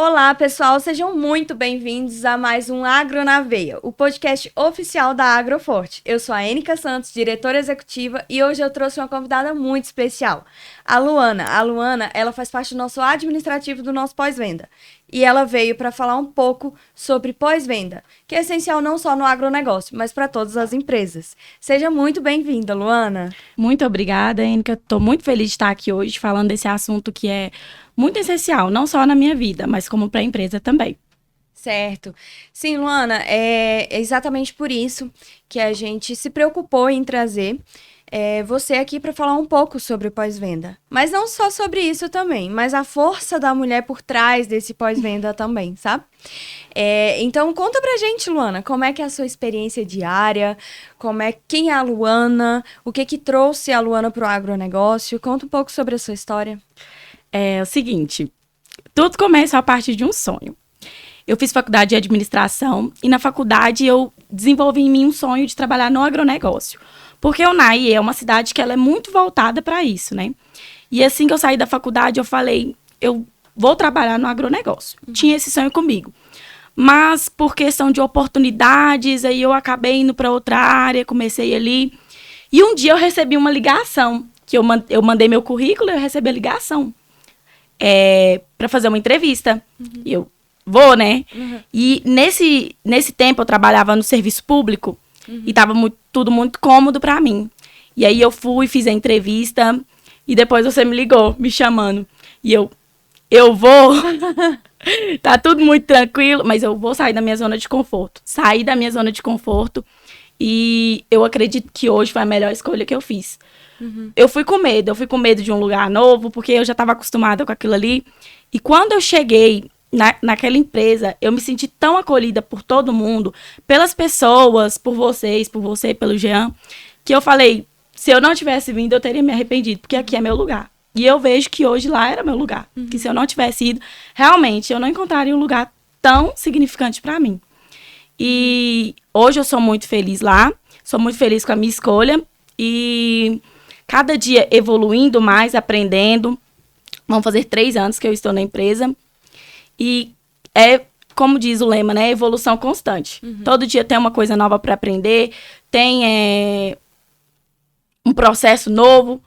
Olá, pessoal, sejam muito bem-vindos a mais um Agro na Veia, o podcast oficial da Agroforte. Eu sou a Ênica Santos, diretora executiva, e hoje eu trouxe uma convidada muito especial, a Luana. A Luana, ela faz parte do nosso administrativo do nosso pós-venda. E ela veio para falar um pouco sobre pós-venda, que é essencial não só no agronegócio, mas para todas as empresas. Seja muito bem-vinda, Luana. Muito obrigada, Ênica. Estou muito feliz de estar aqui hoje falando desse assunto que é muito essencial, não só na minha vida, mas como para a empresa também. Certo. Sim, Luana, é exatamente por isso que a gente se preocupou em trazer você aqui para falar um pouco sobre pós-venda. Mas não só sobre isso também, mas a força da mulher por trás desse pós-venda também, sabe? Então, conta pra gente, Luana, como é que é a sua experiência diária, quem é a Luana, o que trouxe a Luana pro agronegócio? Conta um pouco sobre a sua história. É o seguinte, tudo começa a partir de um sonho. Eu fiz faculdade de administração e na faculdade eu desenvolvi em mim um sonho de trabalhar no agronegócio. Porque Unai é uma cidade que ela é muito voltada para isso, né? E assim que eu saí da faculdade, eu falei, eu vou trabalhar no agronegócio. Tinha esse sonho comigo. Mas por questão de oportunidades, aí eu acabei indo para outra área, comecei ali. E um dia eu recebi uma ligação, que eu mandei meu currículo e eu recebi a ligação para fazer uma entrevista. E eu vou, né? E nesse tempo eu trabalhava no serviço público e tava tudo muito cômodo para mim. E aí eu fui, fiz a entrevista e depois você me ligou, me chamando. E eu vou, tá tudo muito tranquilo, mas eu vou sair da minha zona de conforto. Saí da minha zona de conforto e eu acredito que hoje foi a melhor escolha que eu fiz. Eu fui com medo de um lugar novo, porque eu já estava acostumada com aquilo ali. E quando eu cheguei naquela empresa, eu me senti tão acolhida por todo mundo, pelas pessoas, por vocês, por você, pelo Jean, que eu falei, se eu não tivesse vindo, eu teria me arrependido, porque aqui é meu lugar. E eu vejo que hoje lá era meu lugar. Que se eu não tivesse ido, realmente, eu não encontraria um lugar tão significante para mim. E hoje eu sou muito feliz lá, sou muito feliz com a minha escolha e cada dia evoluindo mais, aprendendo. Vão fazer 3 anos que eu estou na empresa. E como diz o lema, né? Evolução constante. Todo dia tem uma coisa nova para aprender, tem um processo novo.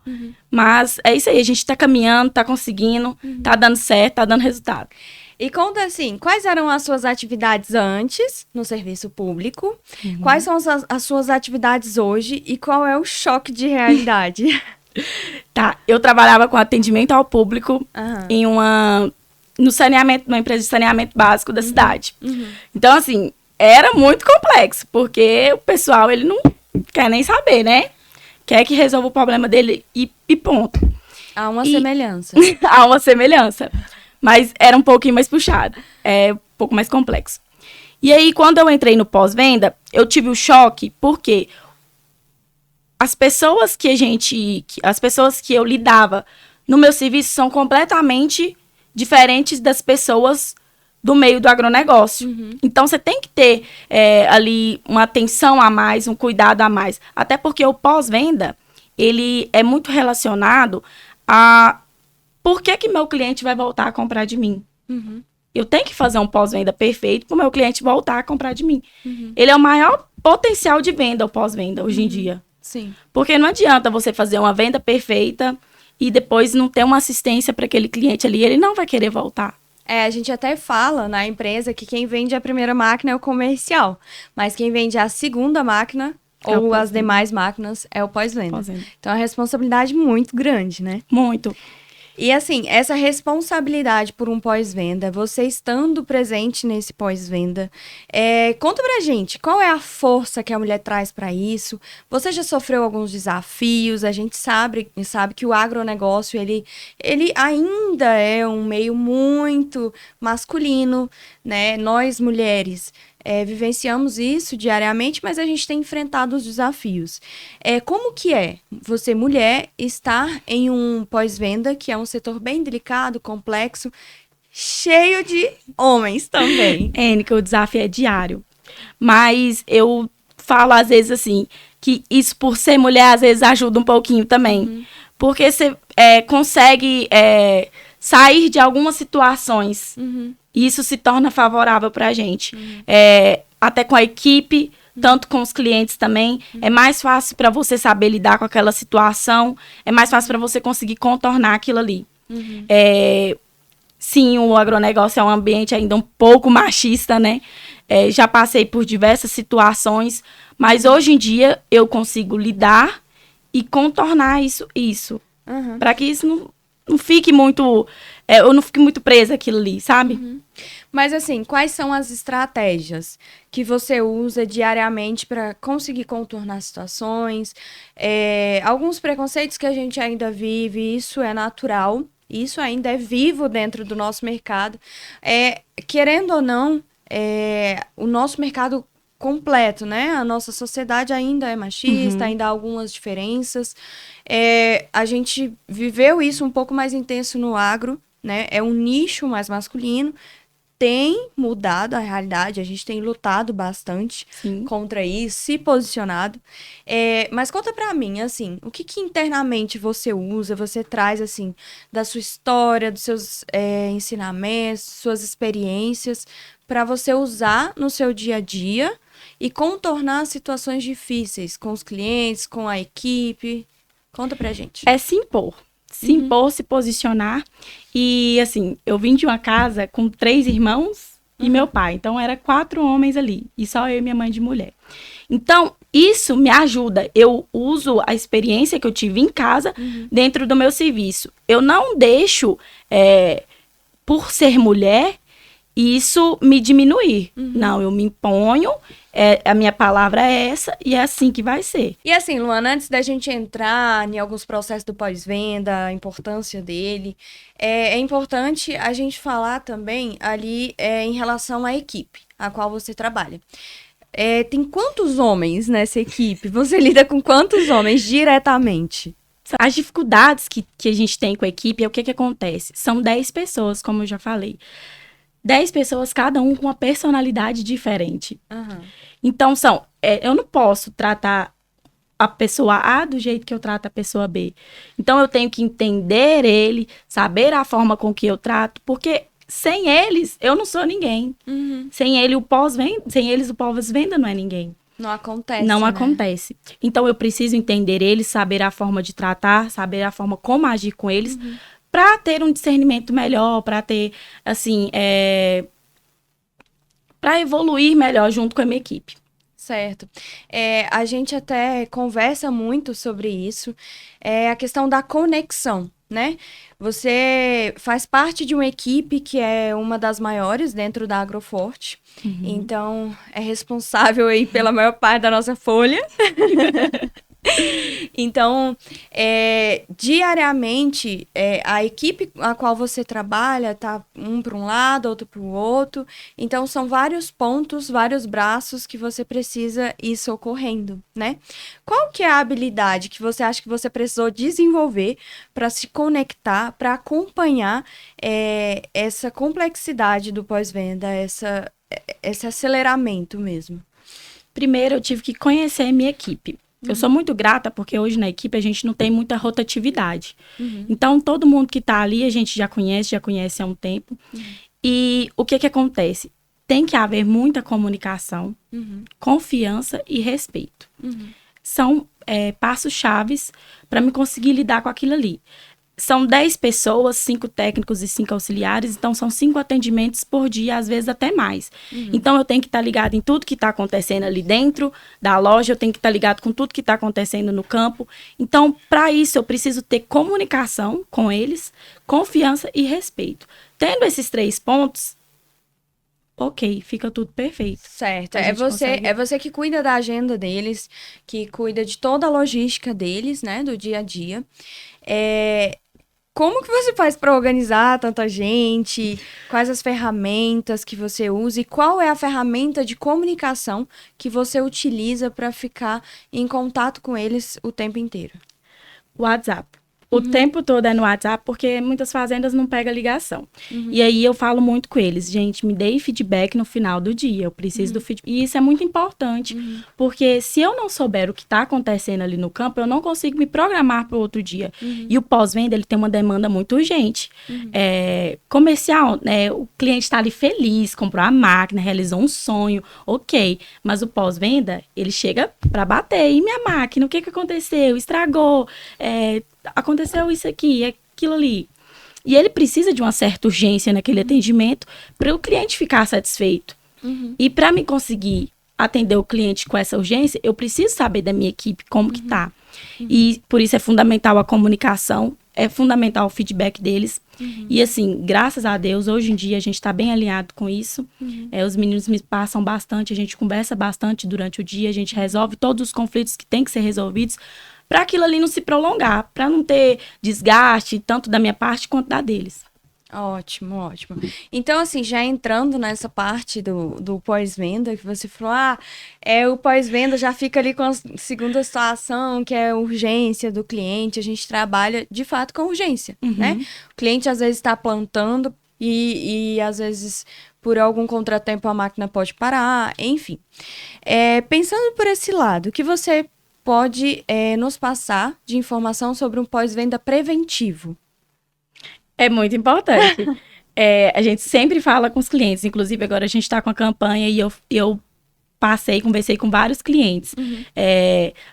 Mas é isso aí, a gente está caminhando, está conseguindo, está dando certo, está dando resultado. E conta assim, quais eram as suas atividades antes no serviço público? Quais são as suas atividades hoje e qual é o choque de realidade? Tá, eu trabalhava com atendimento ao público no saneamento, numa empresa de saneamento básico da cidade. Então, assim, era muito complexo, porque o pessoal, ele não quer nem saber, né? Quer que resolva o problema dele e ponto. Há uma semelhança. Há uma semelhança. Mas era um pouquinho mais puxado. Um pouco mais complexo. E aí, quando eu entrei no pós-venda, eu tive o choque, porque as pessoas que eu lidava no meu serviço são completamente diferentes das pessoas do meio do agronegócio. Então, você tem que ter ali uma atenção a mais, um cuidado a mais. Até porque o pós-venda, ele é muito relacionado a por que meu cliente vai voltar a comprar de mim. Eu tenho que fazer um pós-venda perfeito para o meu cliente voltar a comprar de mim. Ele é o maior potencial de venda, o pós-venda, hoje em dia. Sim. Porque não adianta você fazer uma venda perfeita e depois não ter uma assistência para aquele cliente ali, ele não vai querer voltar. A gente até fala na empresa que quem vende a primeira máquina é o comercial, mas quem vende a segunda máquina ou as demais máquinas é o pós-venda. Então é uma responsabilidade muito grande, né? Muito. E assim, essa responsabilidade por um pós-venda, você estando presente nesse pós-venda, conta pra gente, qual é a força que a mulher traz para isso? Você já sofreu alguns desafios? A gente sabe que o agronegócio, ele ainda é um meio muito masculino, né? Nós, mulheres, vivenciamos isso diariamente, mas a gente tem enfrentado os desafios. Como que é você, mulher, estar em um pós-venda, que é um setor bem delicado, complexo, cheio de homens também? Ênica, o desafio é diário. Mas eu falo, às vezes, assim, que isso, por ser mulher, às vezes ajuda um pouquinho também. Porque você consegue sair de algumas situações E isso se torna favorável para a gente. Até com a equipe, tanto com os clientes também. É mais fácil para você saber lidar com aquela situação. É mais fácil para você conseguir contornar aquilo ali. Sim, o agronegócio é um ambiente ainda um pouco machista, né? Já passei por diversas situações, mas hoje em dia eu consigo lidar e contornar isso. Para que isso não fique muito... eu não fique muito presa àquilo ali, sabe? Mas assim, quais são as estratégias que você usa diariamente para conseguir contornar situações? Alguns preconceitos que a gente ainda vive, isso é natural, isso ainda é vivo dentro do nosso mercado. Querendo ou não, o nosso mercado completo, né? A nossa sociedade ainda é machista, ainda há algumas diferenças. A gente viveu isso um pouco mais intenso no agro, né? É um nicho mais masculino. Tem mudado a realidade, a gente tem lutado bastante contra isso, se posicionado. Mas conta pra mim, assim, o que internamente você usa, você traz, assim, da sua história, dos seus ensinamentos, suas experiências, para você usar no seu dia a dia e contornar situações difíceis com os clientes, com a equipe. Conta pra gente. É se impor. Se impor, se posicionar. E, assim, eu vim de uma casa com 3 irmãos e meu pai. Então, era 4 homens ali. E só eu e minha mãe de mulher. Então, isso me ajuda. Eu uso a experiência que eu tive em casa dentro do meu serviço. Eu não deixo, por ser mulher, isso me diminuir. Não, eu me imponho, a minha palavra é essa e é assim que vai ser. E assim, Luana, antes da gente entrar em alguns processos do pós-venda, a importância dele, é importante a gente falar também ali em relação à equipe a qual você trabalha. Tem quantos homens nessa equipe? Você lida com quantos homens diretamente? As dificuldades que a gente tem com a equipe é o que acontece. São 10 pessoas, como eu já falei. 10 pessoas, cada um com uma personalidade diferente. Então, eu não posso tratar a pessoa A do jeito que eu trato a pessoa B. Então, eu tenho que entender ele, saber a forma com que eu trato, porque sem eles, eu não sou ninguém. Sem eles, o pós-venda não é ninguém. Não acontece, Não né? acontece. Então, eu preciso entender eles, saber a forma de tratar, saber a forma como agir com eles, para ter um discernimento melhor, para ter, assim, para evoluir melhor junto com a minha equipe. Certo. A gente até conversa muito sobre isso, a questão da conexão, né? Você faz parte de uma equipe que é uma das maiores dentro da Agroforte, então é responsável aí pela maior parte da nossa folha. Então, diariamente, a equipe a qual você trabalha tá um para um lado, outro para o outro. Então, são vários pontos, vários braços que você precisa ir socorrendo, né? Qual que é a habilidade que você acha que você precisou desenvolver para se conectar, para acompanhar essa complexidade do pós-venda, esse aceleramento mesmo? Primeiro, eu tive que conhecer a minha equipe. Eu sou muito grata porque hoje na equipe a gente não tem muita rotatividade. Então, todo mundo que está ali a gente já conhece há um tempo. E o que acontece? Tem que haver muita comunicação, confiança e respeito. São passos-chaves para me conseguir lidar com aquilo ali. São 10 pessoas, 5 técnicos e 5 auxiliares, então são 5 atendimentos por dia, às vezes até mais. Então, eu tenho que estar ligado em tudo que está acontecendo ali dentro da loja, eu tenho que estar ligado com tudo que está acontecendo no campo. Então, para isso, eu preciso ter comunicação com eles, confiança e respeito. Tendo esses 3 pontos, ok, fica tudo perfeito. Certo, é você que cuida da agenda deles, que cuida de toda a logística deles, né, do dia a dia. Como que você faz para organizar tanta gente? Quais as ferramentas que você usa? E qual é a ferramenta de comunicação que você utiliza para ficar em contato com eles o tempo inteiro? WhatsApp. O tempo todo é no WhatsApp, porque muitas fazendas não pegam ligação. E aí eu falo muito com eles, gente, me dê feedback no final do dia, eu preciso do feedback. E isso é muito importante, porque se eu não souber o que está acontecendo ali no campo, eu não consigo me programar para o outro dia. E o pós-venda, ele tem uma demanda muito urgente. Comercial, né, o cliente está ali feliz, comprou a máquina, realizou um sonho, ok. Mas o pós-venda, ele chega para bater. E minha máquina, o que aconteceu? Estragou, aconteceu isso aqui, aquilo ali. E ele precisa de uma certa urgência naquele atendimento para o cliente ficar satisfeito. E para me conseguir atender o cliente com essa urgência, eu preciso saber da minha equipe como que tá. E por isso é fundamental a comunicação, é fundamental o feedback deles. E assim, graças a Deus, hoje em dia a gente está bem alinhado com isso. Os meninos me passam bastante, a gente conversa bastante durante o dia, a gente resolve todos os conflitos que tem que ser resolvidos, para aquilo ali não se prolongar, para não ter desgaste, tanto da minha parte quanto da deles. Ótimo, ótimo. Então, assim, já entrando nessa parte do pós-venda, que você falou, o pós-venda já fica ali com a segunda situação, que é a urgência do cliente, a gente trabalha, de fato, com urgência, né? O cliente, às vezes, está plantando e, às vezes, por algum contratempo, a máquina pode parar, enfim. Pensando por esse lado, o que você pode nos passar de informação sobre um pós-venda preventivo? É muito importante. A gente sempre fala com os clientes, inclusive agora a gente está com a campanha e eu conversei com vários clientes.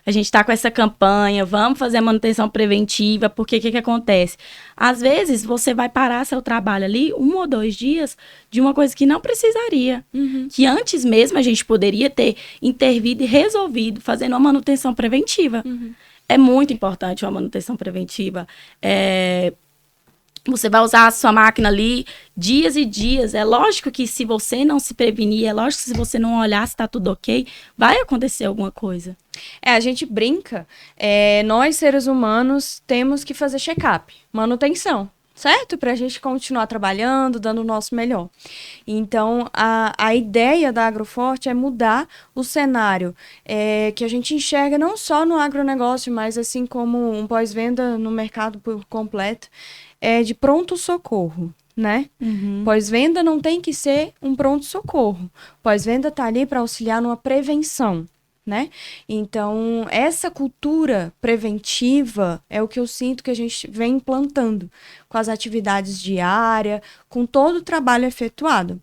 A gente está com essa campanha, vamos fazer a manutenção preventiva, porque o que acontece? Às vezes você vai parar seu trabalho ali 1 ou 2 dias de uma coisa que não precisaria. Que antes mesmo a gente poderia ter intervido e resolvido fazendo uma manutenção preventiva. É muito importante uma manutenção preventiva. Você vai usar a sua máquina ali dias e dias. É lógico que se você não se prevenir, é lógico que se você não olhar se tá tudo ok, vai acontecer alguma coisa. A gente brinca, nós seres humanos temos que fazer check-up, manutenção, certo? Pra gente continuar trabalhando, dando o nosso melhor. Então, a ideia da Agroforte é mudar o cenário que a gente enxerga não só no agronegócio, mas assim como um pós-venda no mercado por completo, de pronto-socorro, né? Pós-venda não tem que ser um pronto-socorro. Pós-venda está ali para auxiliar numa prevenção, né? Então, essa cultura preventiva é o que eu sinto que a gente vem implantando com as atividades diárias, com todo o trabalho efetuado.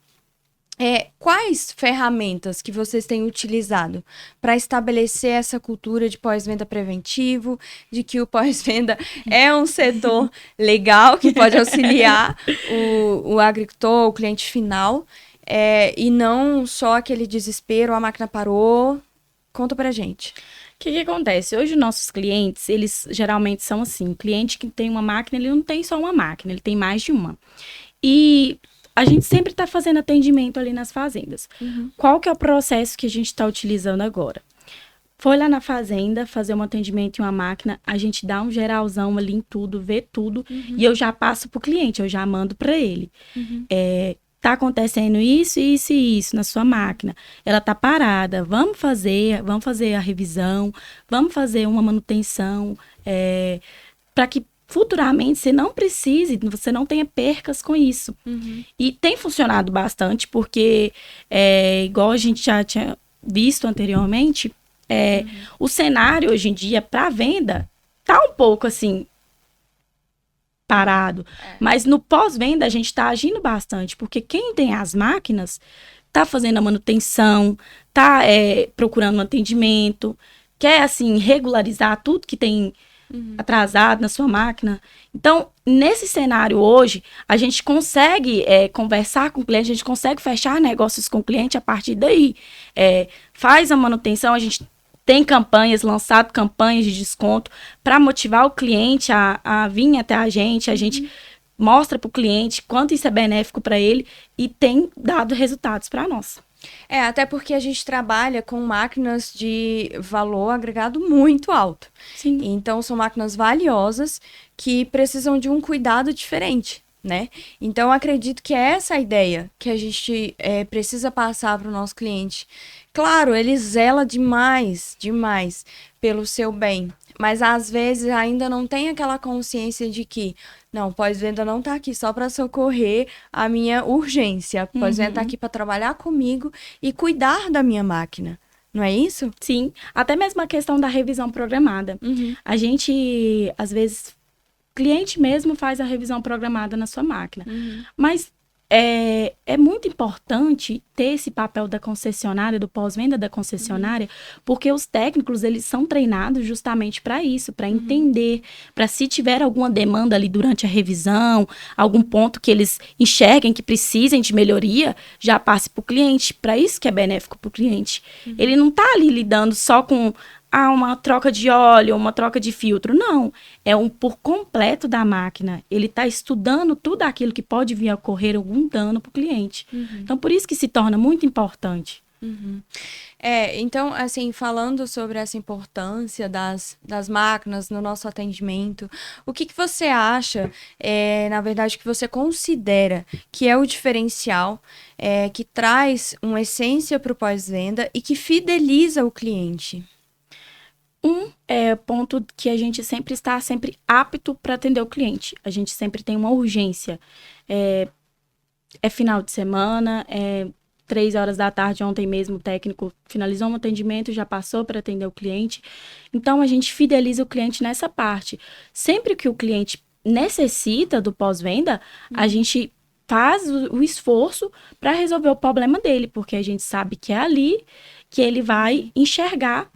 Quais ferramentas que vocês têm utilizado para estabelecer essa cultura de pós-venda preventivo, de que o pós-venda é um setor legal que pode auxiliar o agricultor, o cliente final, e não só aquele desespero, a máquina parou? Conta pra gente. O que acontece? Hoje, nossos clientes, eles geralmente são assim, cliente que tem uma máquina, ele não tem só uma máquina, ele tem mais de uma. E a gente sempre está fazendo atendimento ali nas fazendas. Qual que é o processo que a gente está utilizando agora? Foi lá na fazenda, fazer um atendimento em uma máquina, a gente dá um geralzão ali em tudo, vê tudo, e eu já passo para o cliente, eu já mando para ele. Tá acontecendo isso, isso e isso na sua máquina. Ela tá parada, vamos fazer a revisão, vamos fazer uma manutenção, para que futuramente você não precise, você não tenha percas com isso. E tem funcionado bastante, porque igual a gente já tinha visto anteriormente, o cenário hoje em dia para venda tá um pouco assim parado, mas no pós-venda a gente está agindo bastante, porque quem tem as máquinas tá fazendo a manutenção, tá procurando um atendimento, quer assim regularizar tudo que tem atrasado na sua máquina. Então, nesse cenário hoje, a gente consegue conversar com o cliente, a gente consegue fechar negócios com o cliente a partir daí. Faz a manutenção, a gente tem campanhas, lançado campanhas de desconto para motivar o cliente a vir até a gente mostra para o cliente quanto isso é benéfico para ele e tem dado resultados para nós. Até porque a gente trabalha com máquinas de valor agregado muito alto. Sim. Então, são máquinas valiosas que precisam de um cuidado diferente, né? Então, eu acredito que é essa a ideia que a gente precisa passar para o nosso cliente. Claro, ele zela demais pelo seu bem, mas às vezes ainda não tem aquela consciência de que, não, pós-venda não está aqui só para socorrer a minha urgência. Pós-venda está aqui para trabalhar comigo e cuidar da minha máquina. Não é isso? Sim, até mesmo a questão da revisão programada. A gente, às vezes, cliente mesmo faz a revisão programada na sua máquina. Mas é muito importante ter esse papel da concessionária, do pós-venda da concessionária, porque os técnicos, eles são treinados justamente para isso, para entender, para se tiver alguma demanda ali durante a revisão, algum ponto que eles enxerguem que precisem de melhoria, já passe para o cliente. Para isso que é benéfico para o cliente. Ele não está ali lidando só com uma troca de óleo, uma troca de filtro. Não, é um por completo da máquina. Ele está estudando tudo aquilo que pode vir a ocorrer algum dano para o cliente. Então, por isso que se torna muito importante. Então, assim, falando sobre essa importância das máquinas no nosso atendimento, o que você acha, na verdade, que você considera que é o diferencial, que traz uma essência para o pós-venda e que fideliza o cliente? Ponto que a gente sempre está apto para atender o cliente. A gente sempre tem uma urgência. É final de semana, 3 horas da tarde, ontem mesmo o técnico finalizou um atendimento, já passou para atender o cliente. Então, a gente fideliza o cliente nessa parte. Sempre que o cliente necessita do pós-venda, a gente faz o esforço para resolver o problema dele, porque a gente sabe que é ali que ele vai enxergar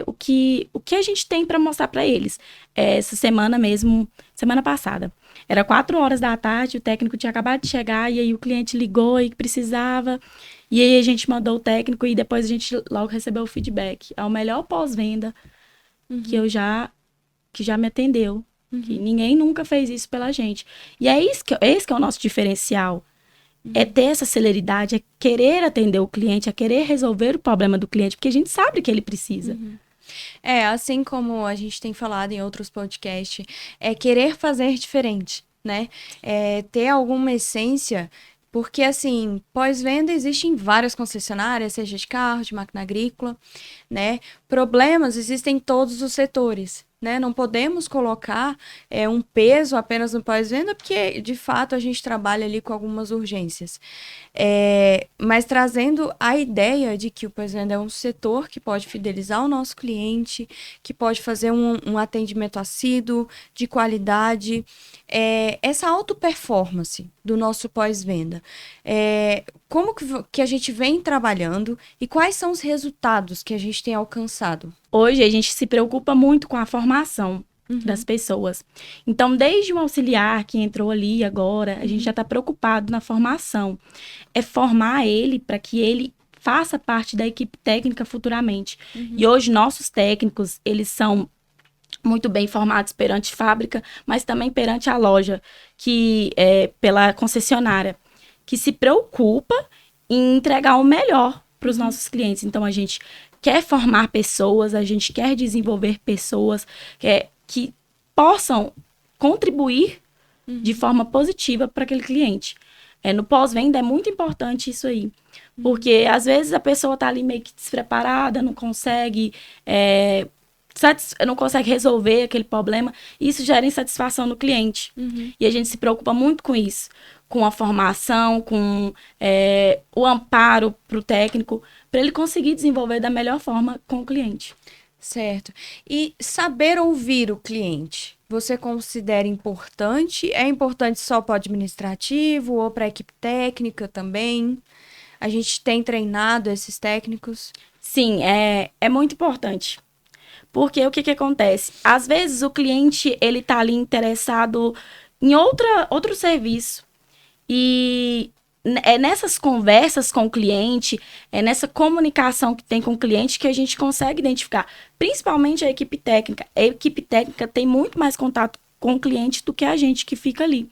o que a gente tem para mostrar para eles. Essa semana mesmo, semana passada, era 4 horas da tarde, o técnico tinha acabado de chegar, e aí o cliente ligou e precisava, e aí a gente mandou o técnico, e depois a gente logo recebeu o feedback. É o melhor pós-venda que já me atendeu, que ninguém nunca fez isso pela gente. E esse que é o nosso diferencial. É ter essa celeridade, é querer atender o cliente, é querer resolver o problema do cliente, porque a gente sabe que ele precisa. Assim como a gente tem falado em outros podcasts, é querer fazer diferente, né? Ter alguma essência, porque, assim, pós-venda existe em várias concessionárias, seja de carro, de máquina agrícola, né? Problemas existem em todos os setores, né? Não podemos colocar um peso apenas no pós-venda, porque, de fato, a gente trabalha ali com algumas urgências. Mas trazendo a ideia de que o pós-venda é um setor que pode fidelizar o nosso cliente, que pode fazer um atendimento assíduo, de qualidade. Essa auto-performance do nosso pós-venda, como que a gente vem trabalhando e quais são os resultados que a gente tem alcançado? Hoje, a gente se preocupa muito com a formação das pessoas. Então, desde um auxiliar que entrou ali agora, a gente já está preocupado na formação. É formar ele para que ele faça parte da equipe técnica futuramente. E hoje, nossos técnicos, eles são muito bem formados perante fábrica, mas também perante a loja, que pela concessionária, que se preocupa em entregar o melhor para os nossos clientes. Então, a gente quer formar pessoas, a gente quer desenvolver pessoas que possam contribuir de forma positiva para aquele cliente. No pós-venda é muito importante isso aí, porque às vezes a pessoa está ali meio que despreparada, não consegue resolver aquele problema, e isso gera insatisfação no cliente. E a gente se preocupa muito com isso, com a formação, com o amparo para o técnico, para ele conseguir desenvolver da melhor forma com o cliente. Certo. E saber ouvir o cliente, você considera importante? É importante só para o administrativo ou para a equipe técnica também? A gente tem treinado esses técnicos? Sim, é muito importante. Porque o que acontece? Às vezes o cliente, ele tá ali interessado em outro serviço. E é nessas conversas com o cliente, é nessa comunicação que tem com o cliente que a gente consegue identificar. Principalmente a equipe técnica. A equipe técnica tem muito mais contato com o cliente do que a gente que fica ali.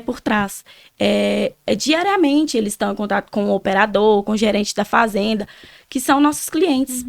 Por trás. Diariamente eles estão em contato com o operador, com o gerente da fazenda, que são nossos clientes.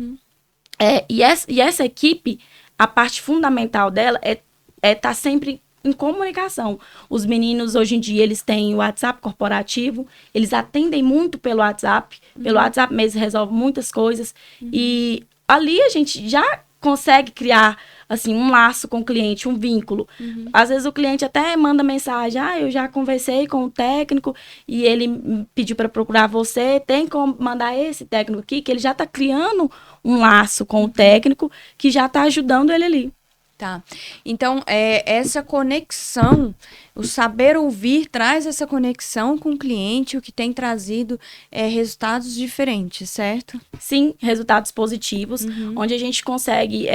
E essa equipe, a parte fundamental dela é estar sempre em comunicação. Os meninos, hoje em dia, eles têm o WhatsApp corporativo, eles atendem muito pelo WhatsApp. Pelo WhatsApp mesmo, resolve muitas coisas. E ali a gente já consegue criar, assim, um laço com o cliente, um vínculo. Às vezes o cliente até manda mensagem, eu já conversei com o técnico e ele pediu para procurar você, tem como mandar esse técnico aqui, que ele já está criando um laço com o técnico que já está ajudando ele ali. Tá. Então, essa conexão, o saber ouvir traz essa conexão com o cliente, o que tem trazido resultados diferentes, certo? Sim, resultados positivos, onde a gente consegue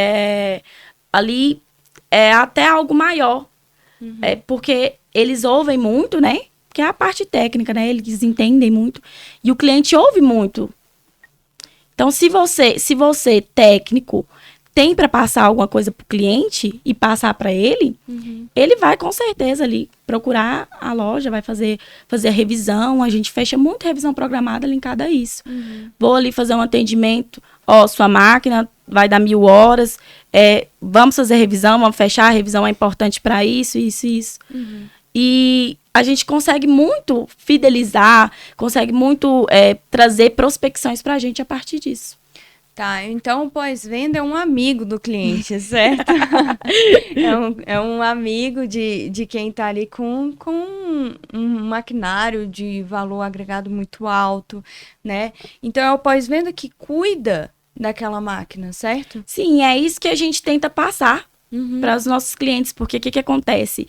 ali até algo maior. Porque eles ouvem muito, né? Que é a parte técnica, né? Eles entendem muito. E o cliente ouve muito. Então, se você técnico, tem para passar alguma coisa para o cliente e passar para ele, ele vai com certeza ali procurar a loja, vai fazer a revisão. A gente fecha muito revisão programada linkada a isso. Vou ali fazer um atendimento, sua máquina vai dar 1000 horas, vamos fazer revisão, vamos fechar, a revisão é importante para isso. E a gente consegue muito fidelizar, consegue muito trazer prospecções para a gente a partir disso. Tá, então o pós-venda é um amigo do cliente, certo? é um amigo de quem está ali com um maquinário de valor agregado muito alto, né? Então é o pós-venda que cuida daquela máquina, certo? Sim, é isso que a gente tenta passar para os nossos clientes, porque o que acontece?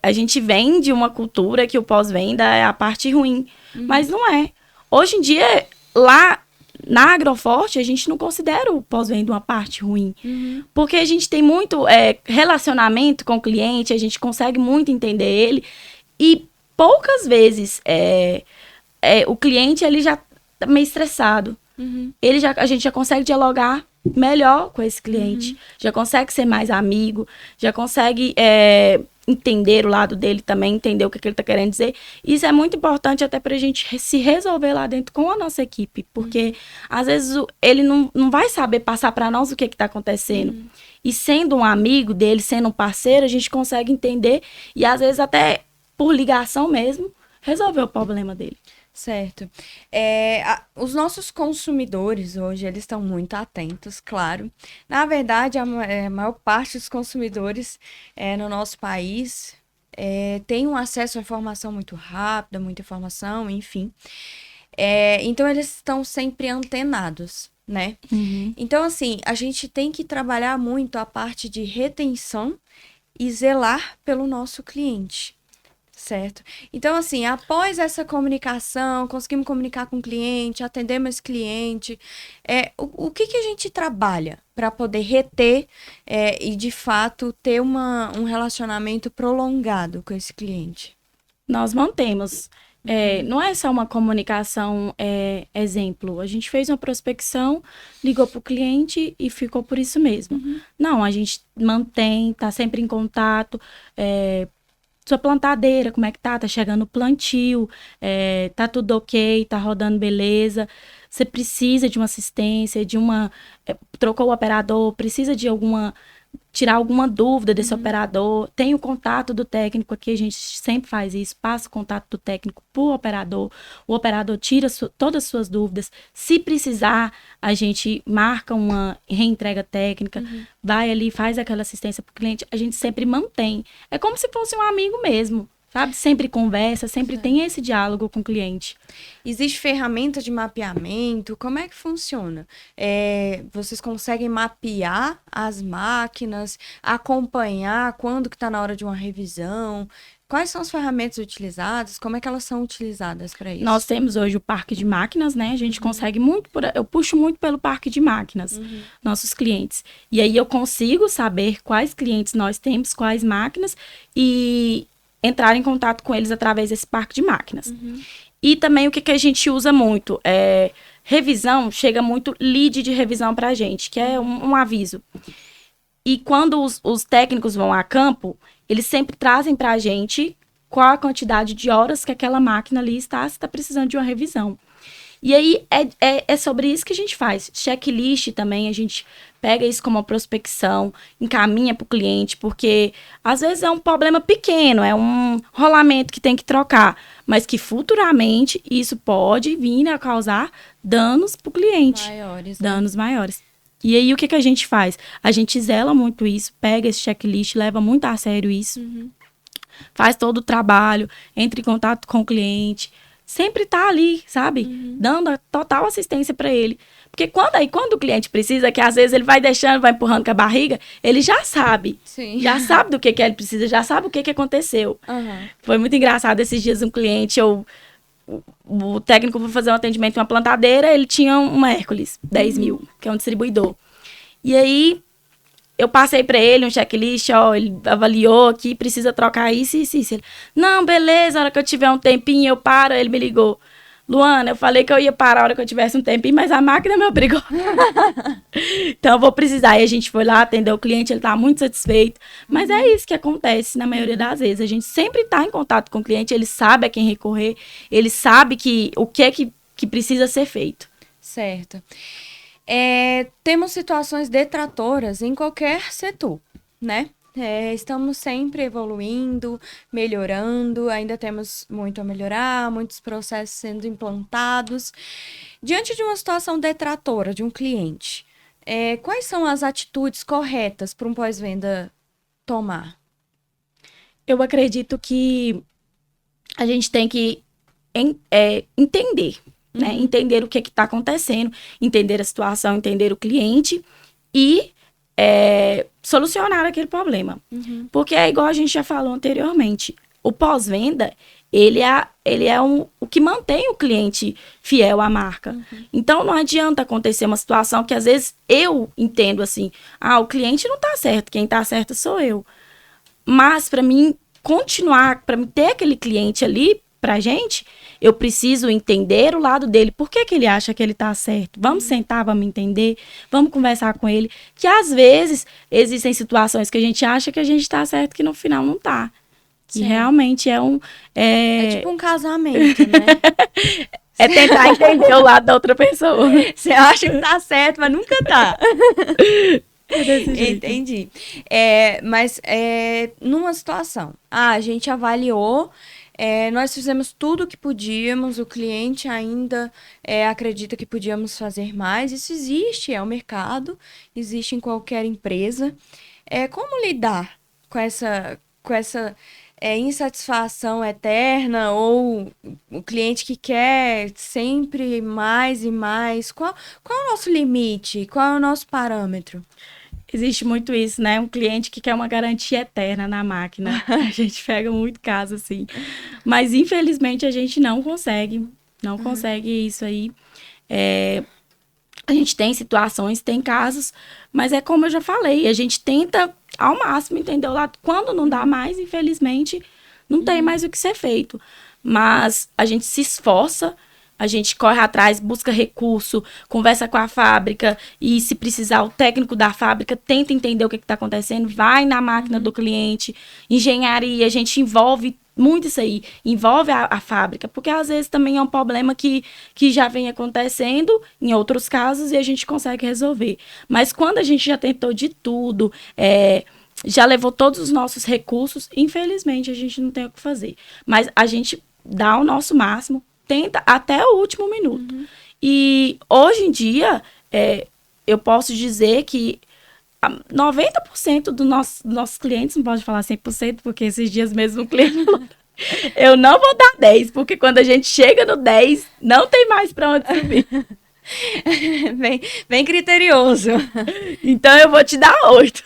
A gente vem de uma cultura que o pós-venda é a parte ruim, mas não é. Hoje em dia, lá na Agroforte, a gente não considera o pós-venda uma parte ruim. Porque a gente tem muito relacionamento com o cliente, a gente consegue muito entender ele. E poucas vezes o cliente ele já tá meio estressado. A gente já consegue dialogar melhor com esse cliente. Já consegue ser mais amigo, já consegue entender o lado dele também, entender o que ele está querendo dizer. Isso é muito importante até para a gente se resolver lá dentro com a nossa equipe, porque às vezes ele não vai saber passar para nós o que está acontecendo. E sendo um amigo dele, sendo um parceiro, a gente consegue entender e às vezes até por ligação mesmo, resolver o problema dele. Certo. Os nossos consumidores hoje, eles estão muito atentos, claro. Na verdade, a maior parte dos consumidores no nosso país tem um acesso à informação muito rápida, muita informação, enfim. Então, eles estão sempre antenados, né? Então, assim, a gente tem que trabalhar muito a parte de retenção e zelar pelo nosso cliente. Certo. Então, assim, após essa comunicação, conseguimos comunicar com o cliente, atendemos esse cliente, o que a gente trabalha para poder reter e, de fato, ter um relacionamento prolongado com esse cliente? Nós mantemos. Não é só uma comunicação exemplo. A gente fez uma prospecção, ligou para o cliente e ficou por isso mesmo. Não, a gente mantém, está sempre em contato, sua plantadeira, como é que tá? Tá chegando o plantio, tá tudo ok, tá rodando beleza. Você precisa de uma assistência, trocou o operador, precisa de tirar alguma dúvida desse operador. Tem o contato do técnico aqui, a gente sempre faz isso, passa o contato do técnico pro operador, o operador tira todas as suas dúvidas. Se precisar, a gente marca uma reentrega técnica, vai ali, faz aquela assistência pro cliente, a gente sempre mantém. É como se fosse um amigo mesmo. Sabe? Sempre conversa, sempre tem esse diálogo com o cliente. Existe ferramenta de mapeamento? Como é que funciona? Vocês conseguem mapear as máquinas, acompanhar quando que está na hora de uma revisão? Quais são as ferramentas utilizadas? Como é que elas são utilizadas para isso? Nós temos hoje o parque de máquinas, né? A gente consegue muito, eu puxo muito pelo parque de máquinas, nossos clientes. E aí eu consigo saber quais clientes nós temos, quais máquinas e entrar em contato com eles através desse parque de máquinas. E também o que a gente usa muito revisão, chega muito lead de revisão para a gente, que é um aviso. E quando os técnicos vão a campo, eles sempre trazem para a gente qual a quantidade de horas que aquela máquina ali está, se está precisando de uma revisão. E aí, é sobre isso que a gente faz. Checklist também, a gente pega isso como uma prospecção, encaminha para o cliente, porque às vezes é um problema pequeno, é um rolamento que tem que trocar, mas que futuramente isso pode vir a causar danos para o cliente. Maiores, né? Danos maiores. E aí, o que a gente faz? A gente zela muito isso, pega esse checklist, leva muito a sério isso, faz todo o trabalho, entra em contato com o cliente, sempre tá ali, sabe? Dando a total assistência para ele. Porque quando o cliente precisa, que às vezes ele vai deixando, vai empurrando com a barriga, ele já sabe. Sim. Já sabe do que ele precisa, já sabe o que aconteceu. Foi muito engraçado esses dias um cliente, o técnico foi fazer um atendimento em uma plantadeira, ele tinha uma Hércules 10.000, que é um distribuidor. E aí, eu passei para ele um checklist, ele avaliou aqui, precisa trocar isso e isso. Ele, não, beleza, a hora que eu tiver um tempinho eu paro. Ele me ligou. Luana, eu falei que eu ia parar a hora que eu tivesse um tempinho, mas a máquina me obrigou. Então, eu vou precisar. E a gente foi lá, atendeu o cliente, ele tá muito satisfeito. Mas é isso que acontece na maioria das vezes. A gente sempre tá em contato com o cliente, ele sabe a quem recorrer, ele sabe o que é que precisa ser feito. Certo. Temos situações detratoras em qualquer setor, né? Estamos sempre evoluindo, melhorando, ainda temos muito a melhorar, muitos processos sendo implantados. Diante de uma situação detratora de um cliente, quais são as atitudes corretas para um pós-venda tomar? Eu acredito que a gente tem que entender, né? Entender o que está acontecendo, entender a situação, entender o cliente e solucionar aquele problema. Porque é igual a gente já falou anteriormente, o pós-venda, ele é o que mantém o cliente fiel à marca. Então, não adianta acontecer uma situação que, às vezes, eu entendo assim, o cliente não está certo, quem está certo sou eu. Mas, para mim continuar, para mim ter aquele cliente ali, pra gente, eu preciso entender o lado dele. Por que ele acha que ele tá certo? Vamos sentar, vamos entender, vamos conversar com ele. Que às vezes existem situações que a gente acha que a gente tá certo, que no final não tá. Que realmente É tipo um casamento, né? É tentar entender o lado da outra pessoa. Você acha que tá certo, mas nunca tá. Desse jeito. Entendi. Mas numa situação, a gente avaliou, nós fizemos tudo o que podíamos, o cliente ainda acredita que podíamos fazer mais. Isso existe, é o mercado, existe em qualquer empresa. Como lidar com essa insatisfação eterna ou o cliente que quer sempre mais e mais? Qual é o nosso limite? Qual é o nosso parâmetro? Existe muito isso, né? Um cliente que quer uma garantia eterna na máquina. A gente pega muito caso assim. Mas, infelizmente, a gente não consegue. Não consegue isso aí. A gente tem situações, tem casos, mas é como eu já falei, a gente tenta ao máximo entender o lado. Quando não dá mais, infelizmente, não tem mais o que ser feito. Mas a gente se esforça, a gente corre atrás, busca recurso, conversa com a fábrica e, se precisar, o técnico da fábrica tenta entender o que está acontecendo, vai na máquina do cliente, engenharia, a gente envolve muito isso aí, envolve a fábrica, porque às vezes também é um problema que já vem acontecendo em outros casos e a gente consegue resolver. Mas quando a gente já tentou de tudo, já levou todos os nossos recursos, infelizmente a gente não tem o que fazer. Mas a gente dá o nosso máximo, tenta até o último minuto. E hoje em dia, eu posso dizer que 90% dos nossos clientes, não posso falar 100%, porque esses dias mesmo o cliente falou, eu não vou dar 10, porque quando a gente chega no 10, não tem mais para onde subir. Bem criterioso. Então eu vou te dar 8.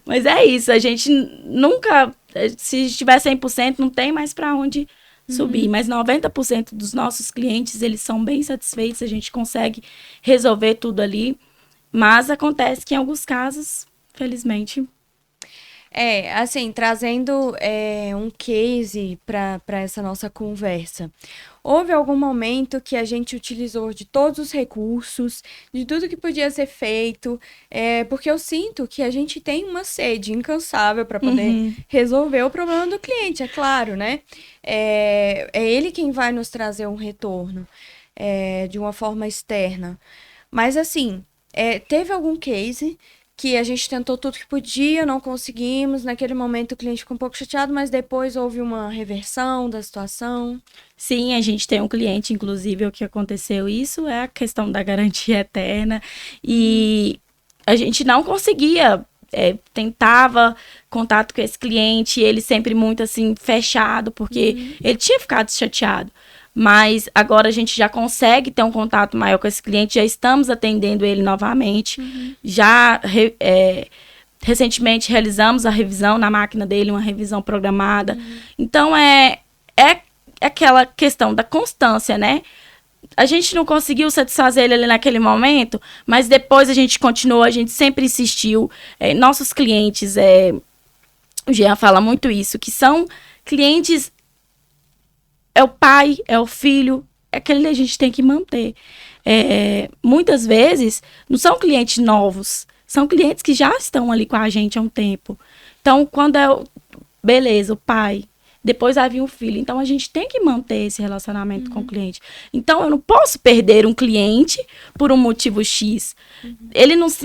Mas é isso, a gente nunca, se estiver 100%, não tem mais para onde subir. Mas 90% dos nossos clientes, eles são bem satisfeitos, a gente consegue resolver tudo ali. Mas acontece que em alguns casos, felizmente... assim, trazendo um case para essa nossa conversa. Houve algum momento que a gente utilizou de todos os recursos, de tudo que podia ser feito, porque eu sinto que a gente tem uma sede incansável para poder resolver o problema do cliente, é claro, né? É ele quem vai nos trazer um retorno. de uma forma externa. Mas assim, teve algum case que a gente tentou tudo que podia, não conseguimos. Naquele momento o cliente ficou um pouco chateado, mas depois houve uma reversão da situação. Sim, a gente tem um cliente, inclusive, o que aconteceu isso é a questão da garantia eterna. E a gente não conseguia, tentava contato com esse cliente, ele sempre muito assim, fechado, porque ele tinha ficado chateado. Mas agora a gente já consegue ter um contato maior com esse cliente, já estamos atendendo ele novamente. Já recentemente realizamos a revisão na máquina dele, uma revisão programada. Então é aquela questão da constância, né? A gente não conseguiu satisfazer ele ali naquele momento, mas depois a gente continuou, a gente sempre insistiu. Nossos clientes, o Jean fala muito isso, que são clientes, é o pai, é o filho, é aquele que a gente tem que manter. Muitas vezes, não são clientes novos, são clientes que já estão ali com a gente há um tempo. Então, quando beleza, o pai, depois vai vir um filho. Então, a gente tem que manter esse relacionamento com o cliente. Então, eu não posso perder um cliente por um motivo X.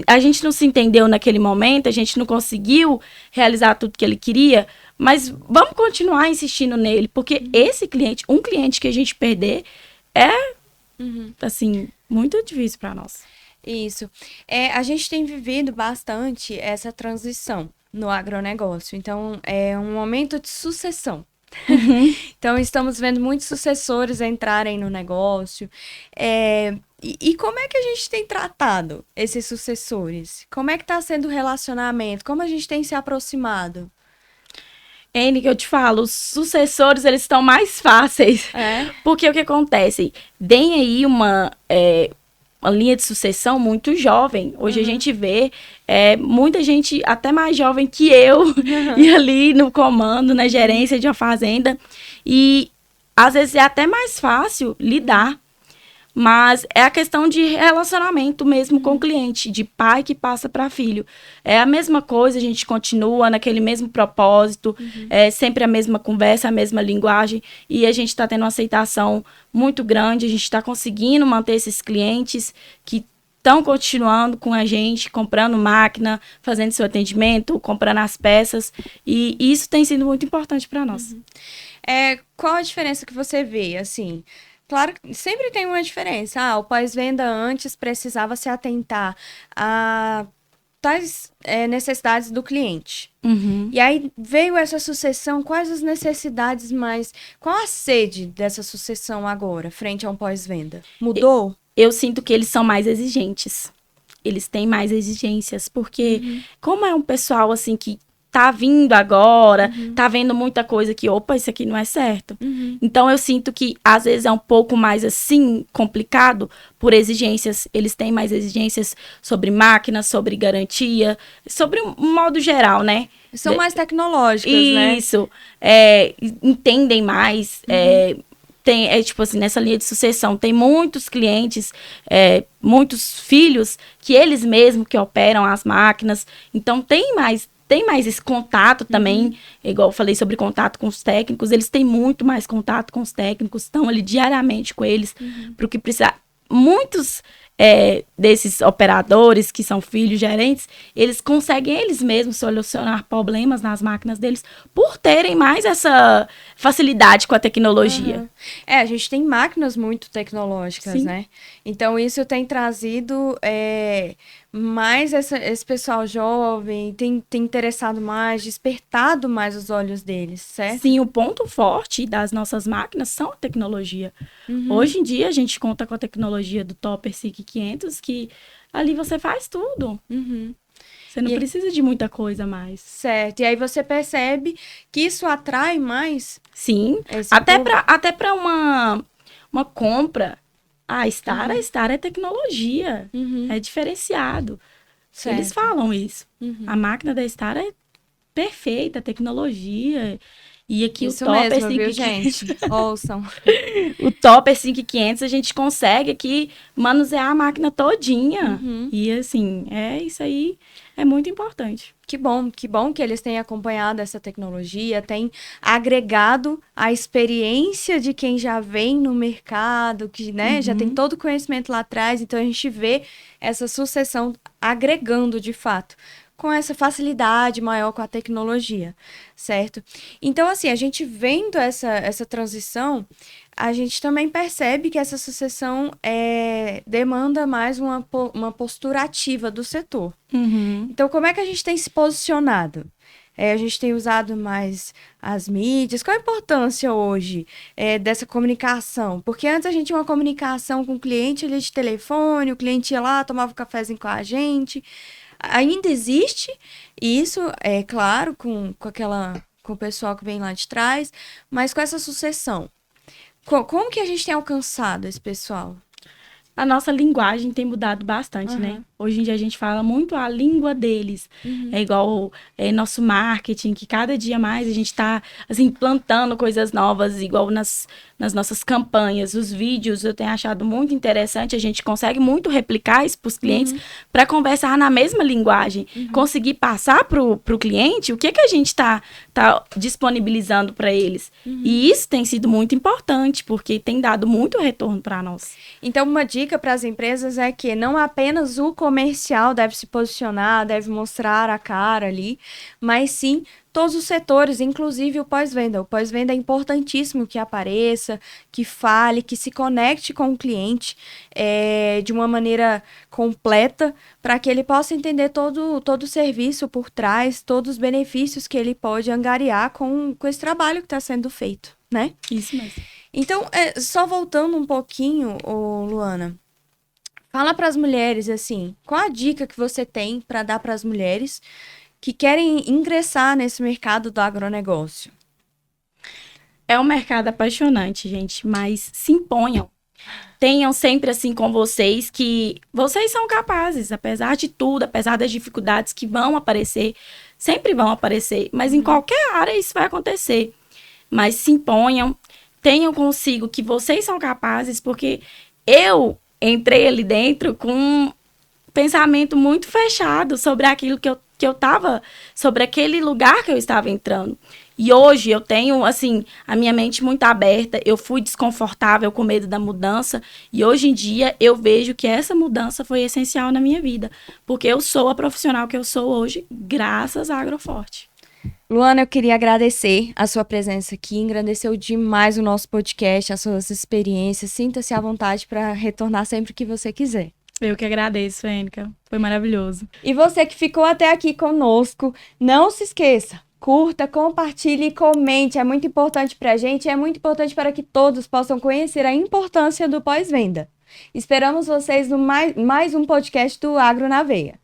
A gente não se entendeu naquele momento, a gente não conseguiu realizar tudo que ele queria, mas vamos continuar insistindo nele, porque esse cliente, um cliente que a gente perder, assim, muito difícil para nós. Isso. A gente tem vivido bastante essa transição no agronegócio. Então, é um momento de sucessão. Então, estamos vendo muitos sucessores entrarem no negócio. E como é que a gente tem tratado esses sucessores? Como é que está sendo o relacionamento? Como a gente tem se aproximado? N, que eu te falo, os sucessores, eles estão mais fáceis. Porque o que acontece? Tem aí uma linha de sucessão muito jovem. Hoje a gente vê muita gente até mais jovem que eu e ali no comando, na gerência de uma fazenda. E às vezes é até mais fácil lidar. Mas é a questão de relacionamento mesmo com o cliente, de pai que passa para filho. É a mesma coisa, a gente continua naquele mesmo propósito, é sempre a mesma conversa, a mesma linguagem, e a gente está tendo uma aceitação muito grande, a gente está conseguindo manter esses clientes que estão continuando com a gente, comprando máquina, fazendo seu atendimento, comprando as peças, e isso tem sido muito importante para nós. Qual a diferença que você vê, assim? Claro que sempre tem uma diferença. O pós-venda antes precisava se atentar a tais necessidades do cliente. E aí veio essa sucessão, quais as necessidades mais... Qual a sede dessa sucessão agora, frente a um pós-venda? Mudou? Eu sinto que eles são mais exigentes. Eles têm mais exigências, porque como é um pessoal assim que tá vindo agora, tá vendo muita coisa que, opa, isso aqui não é certo. Então, eu sinto que, às vezes, é um pouco mais, assim, complicado por exigências. Eles têm mais exigências sobre máquinas, sobre garantia, sobre um modo geral, né? São mais tecnológicas, né? Isso. Entendem mais. Tipo assim, nessa linha de sucessão, tem muitos clientes, muitos filhos, que eles mesmos que operam as máquinas. Então, tem mais esse contato também, igual eu falei sobre contato com os técnicos, eles têm muito mais contato com os técnicos, estão ali diariamente com eles, para o que precisar. Muitos desses operadores, que são filhos gerentes, eles conseguem eles mesmos solucionar problemas nas máquinas deles, por terem mais essa facilidade com a tecnologia. A gente tem máquinas muito tecnológicas, Sim. né? Então, isso tem trazido mais esse pessoal jovem, tem interessado mais, despertado mais os olhos deles, certo? Sim, o ponto forte das nossas máquinas são a tecnologia. Hoje em dia, a gente conta com a tecnologia do Topper SIC 500, que ali você faz tudo. Você não precisa de muita coisa mais. Certo. E aí você percebe que isso atrai mais? Sim. Até para uma compra. A Star é tecnologia. É diferenciado. Certo. Eles falam isso. A máquina da Star é perfeita, tecnologia. E aqui Isso o top mesmo, é viu, 5500. gente? Ouçam. O top é 5500, a gente consegue aqui manusear a máquina todinha. Uhum. E assim, isso aí é muito importante. Que bom que eles têm acompanhado essa tecnologia, têm agregado a experiência de quem já vem no mercado, que, né, já tem todo o conhecimento lá atrás, então a gente vê essa sucessão agregando de fato, com essa facilidade maior com a tecnologia, certo? Então, assim, a gente vendo essa transição, a gente também percebe que essa sucessão demanda mais uma postura ativa do setor. Então, como é que a gente tem se posicionado? A gente tem usado mais as mídias. Qual a importância hoje dessa comunicação? Porque antes a gente tinha uma comunicação com o cliente ali de telefone, o cliente ia lá, tomava um cafezinho com a gente. Ainda existe isso, é claro, com o pessoal que vem lá de trás, mas com essa sucessão. Como que a gente tem alcançado esse pessoal? A nossa linguagem tem mudado bastante, né? Hoje em dia a gente fala muito a língua deles. É igual nosso marketing, que cada dia mais a gente está, assim, plantando coisas novas, igual nas nossas campanhas, os vídeos, eu tenho achado muito interessante. A gente consegue muito replicar isso para os clientes para conversar na mesma linguagem. Conseguir passar para o cliente o que a gente está disponibilizando para eles. E isso tem sido muito importante, porque tem dado muito retorno para nós. Então, uma dica para as empresas é que não apenas o comercial deve se posicionar, deve mostrar a cara ali, mas sim todos os setores, inclusive o pós-venda. O pós-venda é importantíssimo que apareça, que fale, que se conecte com o cliente de uma maneira completa, para que ele possa entender todo o serviço por trás, todos os benefícios que ele pode angariar com esse trabalho que está sendo feito, né? Isso mesmo. Então, só voltando um pouquinho, Luana, fala para as mulheres, assim, qual a dica que você tem para dar para as mulheres que querem ingressar nesse mercado do agronegócio? É um mercado apaixonante, gente, mas se imponham. Tenham sempre assim com vocês que vocês são capazes, apesar de tudo, apesar das dificuldades que vão aparecer, sempre vão aparecer, mas em qualquer área isso vai acontecer. Mas se imponham, tenham consigo que vocês são capazes, porque eu entrei ali dentro com um pensamento muito fechado sobre aquilo que eu estava, sobre aquele lugar que eu estava entrando. E hoje eu tenho, assim, a minha mente muito aberta, eu fui desconfortável com medo da mudança, e hoje em dia eu vejo que essa mudança foi essencial na minha vida, porque eu sou a profissional que eu sou hoje, graças à Agroforte. Luana, eu queria agradecer a sua presença aqui, engrandeceu demais o nosso podcast, as suas experiências, sinta-se à vontade para retornar sempre que você quiser. Eu que agradeço, Ênica, foi maravilhoso. E você que ficou até aqui conosco, não se esqueça, curta, compartilhe e comente, é muito importante para a gente, é muito importante para que todos possam conhecer a importância do pós-venda. Esperamos vocês no mais um podcast do Agro na Veia.